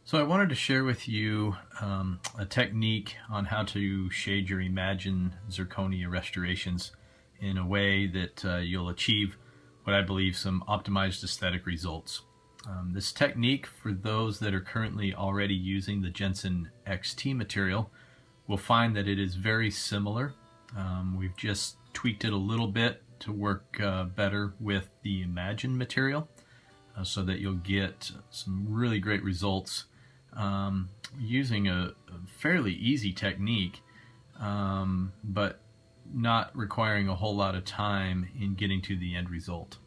So I wanted to share with you a technique on how to shade your Imagine Zirconia restorations in a way that you'll achieve what I believe some optimized aesthetic results. This technique, for those that are currently already using the Jensen XT material, will find that it is very similar. We've just tweaked it a little bit to work better with the Imagine material so that you'll get some really great results using a fairly easy technique, but not requiring a whole lot of time in getting to the end result.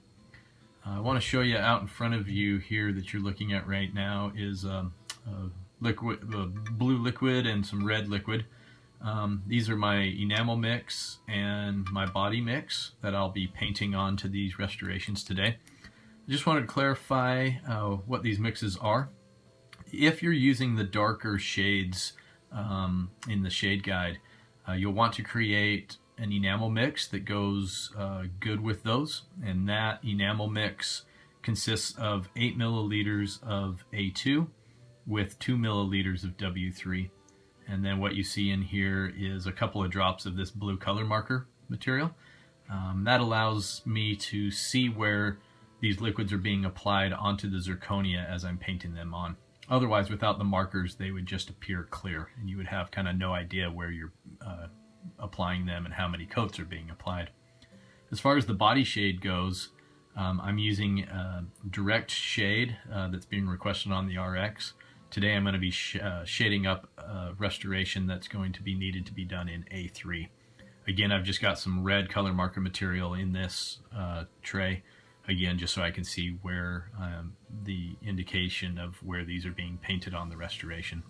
I want to show you out in front of you here that you're looking at right now is a blue liquid and some red liquid. These are my enamel mix and my body mix that I'll be painting onto these restorations today. I just wanted to clarify what these mixes are. If you're using the darker shades in the shade guide, you'll want to create an enamel mix that goes good with those, and that enamel mix consists of 8 milliliters of A2 with 2 milliliters of W3, and then what you see in here is a couple of drops of this blue color marker material. That allows me to see where these liquids are being applied onto the zirconia as I'm painting them on. Otherwise, without the markers, they would just appear clear, and you would have kind of no idea where you're applying them and how many coats are being applied. As far as the body shade goes, I'm using direct shade that's being requested on the RX. Today I'm going to be shading up a restoration that's going to be needed to be done in A3. Again, I've just got some red color marker material in this tray, again, just so I can see where the indication of where these are being painted on the restoration.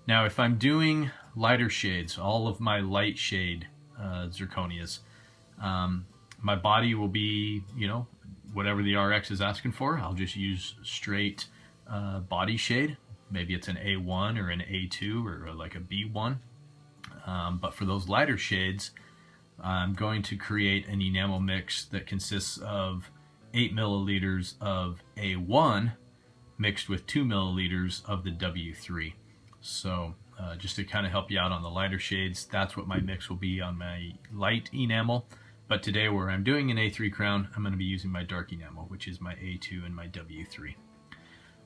Now, if I'm doing lighter shades, all of my light shade zirconias, my body will be, whatever the RX is asking for. I'll just use straight body shade. Maybe it's an A1 or an A2 or like a B1. But for those lighter shades, I'm going to create an enamel mix that consists of 8 milliliters of A1 mixed with 2 milliliters of the W3. So just to kind of help you out on the lighter shades, that's what my mix will be on my light enamel. But today, where I'm doing an A3 crown, I'm going to be using my dark enamel, which is my A2 and my W3.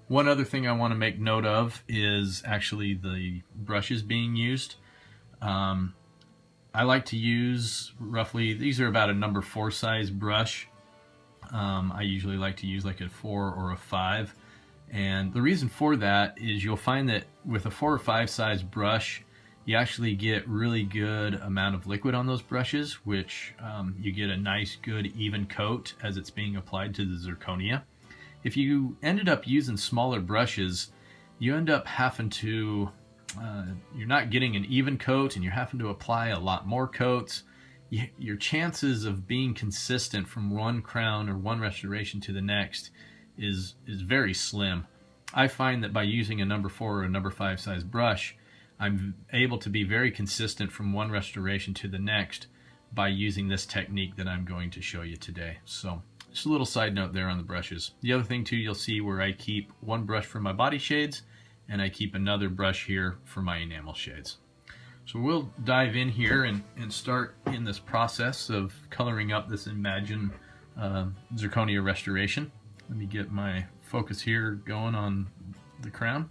One other thing I want to make note of is actually the brushes being used. I like to use roughly, these are about a number 4 size brush. I usually like to use like a 4 or a 5. And the reason for that is you'll find that with a 4 or 5 size brush, you actually get really good amount of liquid on those brushes, which you get a nice, good, even coat as it's being applied to the zirconia. If you ended up using smaller brushes, you end up having to, you're not getting an even coat and you're having to apply a lot more coats. Your chances of being consistent from one crown or one restoration to the next is very slim. I find that by using a number 4 or a number 5 size brush, I'm able to be very consistent from one restoration to the next by using this technique that I'm going to show you today. So just a little side note there on the brushes. The other thing too, you'll see where I keep one brush for my body shades and I keep another brush here for my enamel shades. So we'll dive in here and start in this process of coloring up this Imagine Zirconia restoration. Let me get my focus here going on the crown.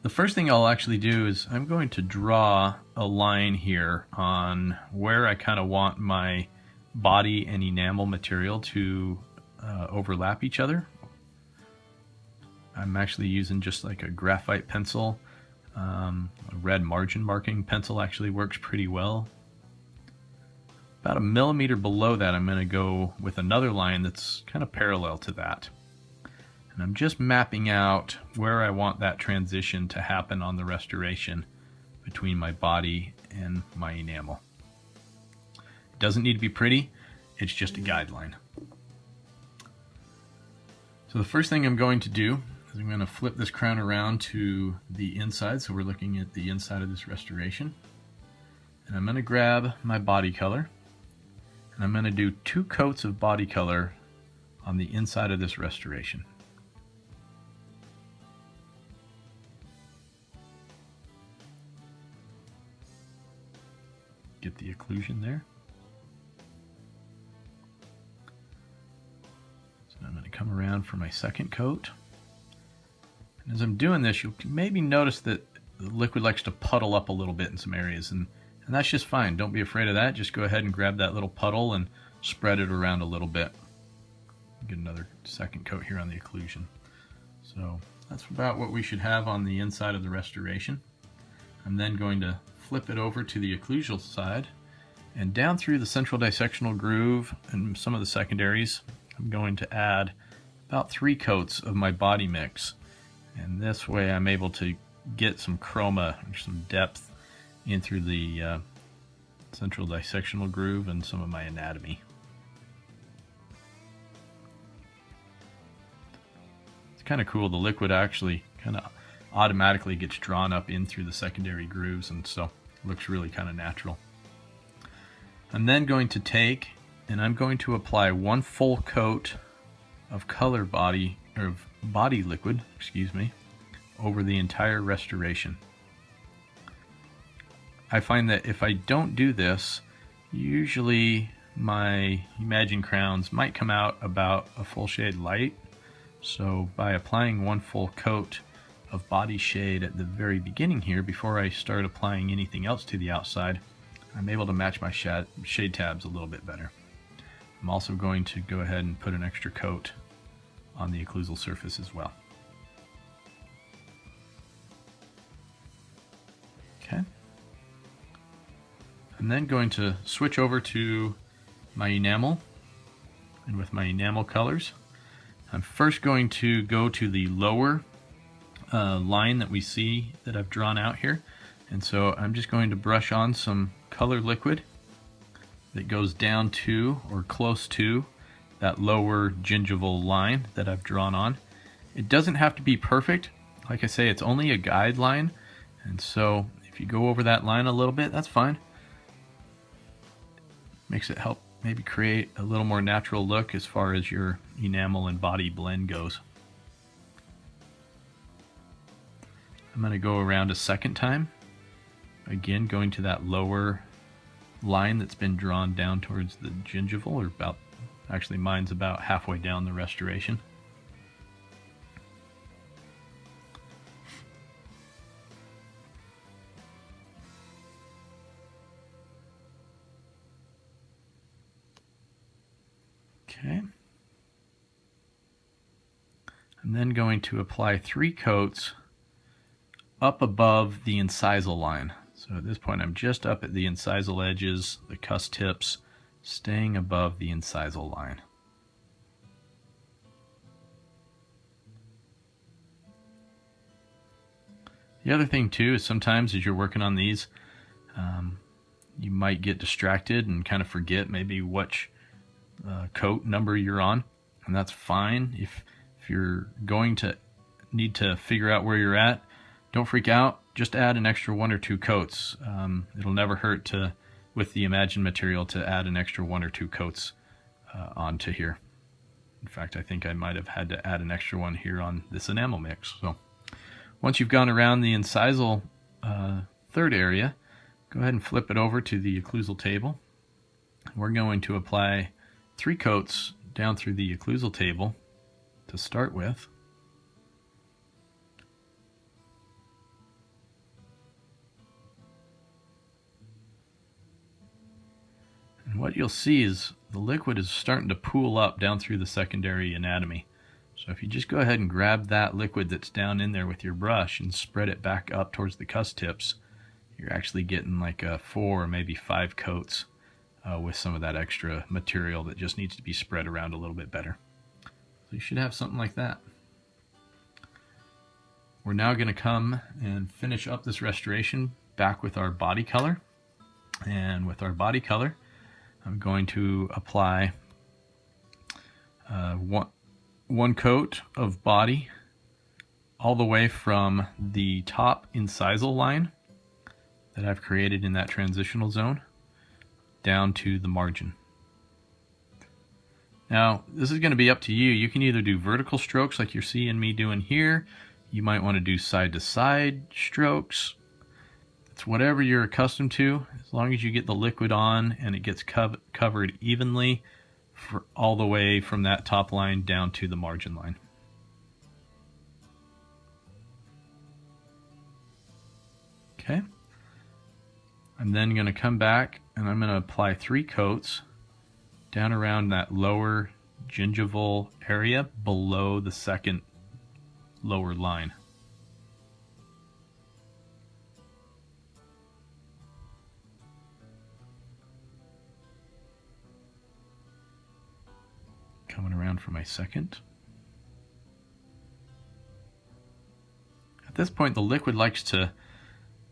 The first thing I'll actually do is I'm going to draw a line here on where I kind of want my body and enamel material to overlap each other. I'm actually using just like a graphite pencil. A red margin marking pencil actually works pretty well. About a millimeter below that, I'm going to go with another line that's kind of parallel to that. And I'm just mapping out where I want that transition to happen on the restoration between my body and my enamel. It doesn't need to be pretty, it's just a guideline. So the first thing I'm going to do is I'm going to flip this crown around to the inside, so we're looking at the inside of this restoration. And I'm going to grab my body color, and I'm going to do 2 coats of body color on the inside of this restoration. get the occlusion there. So I'm going to come around for my second coat. And as I'm doing this, you'll maybe notice that the liquid likes to puddle up a little bit in some areas, and that's just fine. Don't be afraid of that. Just go ahead and grab that little puddle and spread it around a little bit. Get another second coat here on the occlusion. So that's about what we should have on the inside of the restoration. I'm then going to flip it over to the occlusal side, and down through the central dissectional groove and some of the secondaries, I'm going to add about 3 coats of my body mix. And this way I'm able to get some chroma, or some depth, in through the central dissectional groove and some of my anatomy. It's kind of cool. The liquid actually kind of automatically gets drawn up in through the secondary grooves, and so it looks really kind of natural. I'm then going to take and I'm going to apply 1 full coat of color body, or of body liquid, excuse me, over the entire restoration. I find that if I don't do this, usually my Imagine crowns might come out about a full shade light. So by applying 1 full coat of body shade at the very beginning here, before I start applying anything else to the outside, I'm able to match my shade tabs a little bit better. I'm also going to go ahead and put an extra coat on the occlusal surface as well. Okay. I'm then going to switch over to my enamel, and with my enamel colors, I'm first going to go to the lower line that we see that I've drawn out here, and so I'm just going to brush on some color liquid that goes down to, or close to, that lower gingival line that I've drawn on. It doesn't have to be perfect. Like I say, it's only a guideline, and so if you go over that line a little bit, that's fine. Makes it help maybe create a little more natural look as far as your enamel and body blend goes. I'm going to go around a second time, again going to that lower line that's been drawn down towards the gingival, or about, actually mine's about halfway down the restoration. Okay. I'm then going to apply 3 coats up above the incisal line. So at this point I'm just up at the incisal edges, the cusp tips, staying above the incisal line. The other thing too is sometimes as you're working on these, you might get distracted and kind of forget maybe which coat number you're on, and that's fine. If you're going to need to figure out where you're at, don't freak out. Just add an extra 1 or 2 coats. It'll never hurt to, with the Imagine material, to add an extra 1 or 2 coats onto here. In fact, I think I might have had to add an extra one here on this enamel mix. So once you've gone around the incisal third area, go ahead and flip it over to the occlusal table. We're going to apply 3 coats down through the occlusal table to start with. And what you'll see is the liquid is starting to pool up down through the secondary anatomy. So if you just go ahead and grab that liquid that's down in there with your brush and spread it back up towards the cusp tips, you're actually getting like 4 or maybe 5 coats with some of that extra material that just needs to be spread around a little bit better. So you should have something like that. We're now going to come and finish up this restoration back with our body color. And with our body color, I'm going to apply one coat of body all the way from the top incisal line that I've created in that transitional zone down to the margin. Now, this is going to be up to you. You can either do vertical strokes like you're seeing me doing here. You might want to do side-to-side strokes. It's whatever you're accustomed to, as long as you get the liquid on and it gets covered evenly all the way from that top line down to the margin line. Okay. I'm then going to come back and I'm going to apply 3 coats down around that lower gingival area below the second lower line. Coming around for my second. At this point, the liquid likes to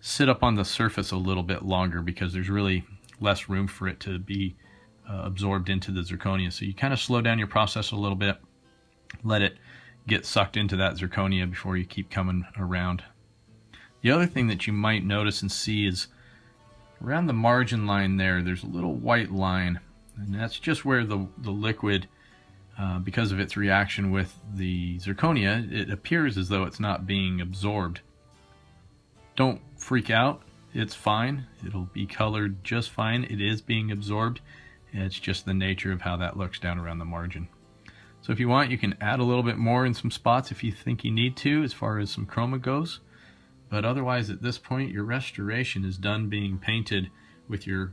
sit up on the surface a little bit longer because there's really less room for it to be absorbed into the zirconia. So you kind of slow down your process a little bit, let it get sucked into that zirconia before you keep coming around. The other thing that you might notice and see is around the margin line there's a little white line, and that's just where the liquid, because of its reaction with the zirconia, it appears as though it's not being absorbed. Don't freak out, it's fine. It'll be colored just fine. It is being absorbed. It's just the nature of how that looks down around the margin. So if you want, you can add a little bit more in some spots if you think you need to, as far as some chroma goes. But otherwise, at this point, your restoration is done being painted with your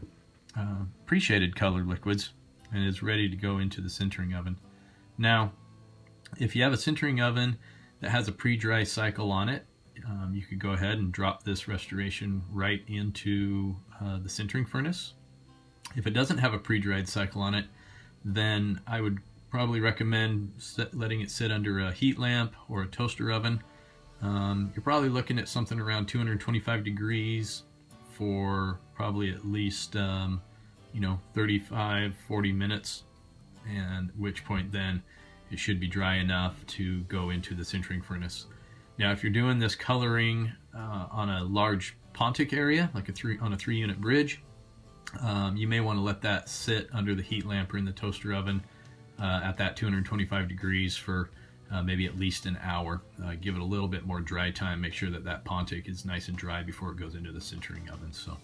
pre-shaded colored liquids and is ready to go into the sintering oven. Now, if you have a sintering oven that has a pre-dry cycle on it, you could go ahead and drop this restoration right into the sintering furnace. If it doesn't have a pre-dried cycle on it, then I would probably recommend letting it sit under a heat lamp or a toaster oven. You're probably looking at something around 225 degrees for probably at least 35-40 minutes, and at which point then it should be dry enough to go into the sintering furnace. Now, if you're doing this coloring on a large pontic area, like on a 3-unit bridge, you may want to let that sit under the heat lamp or in the toaster oven at that 225 degrees for maybe at least an hour. Give it a little bit more dry time. Make sure that that pontic is nice and dry before it goes into the sintering oven. So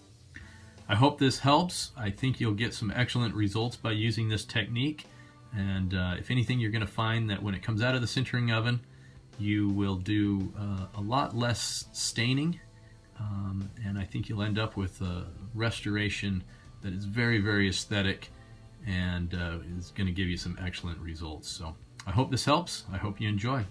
I hope this helps. I think you'll get some excellent results by using this technique. And if anything, you're going to find that when it comes out of the sintering oven, you will do a lot less staining. And I think you'll end up with a restoration that is very, very aesthetic and is going to give you some excellent results. So I hope this helps. I hope you enjoy.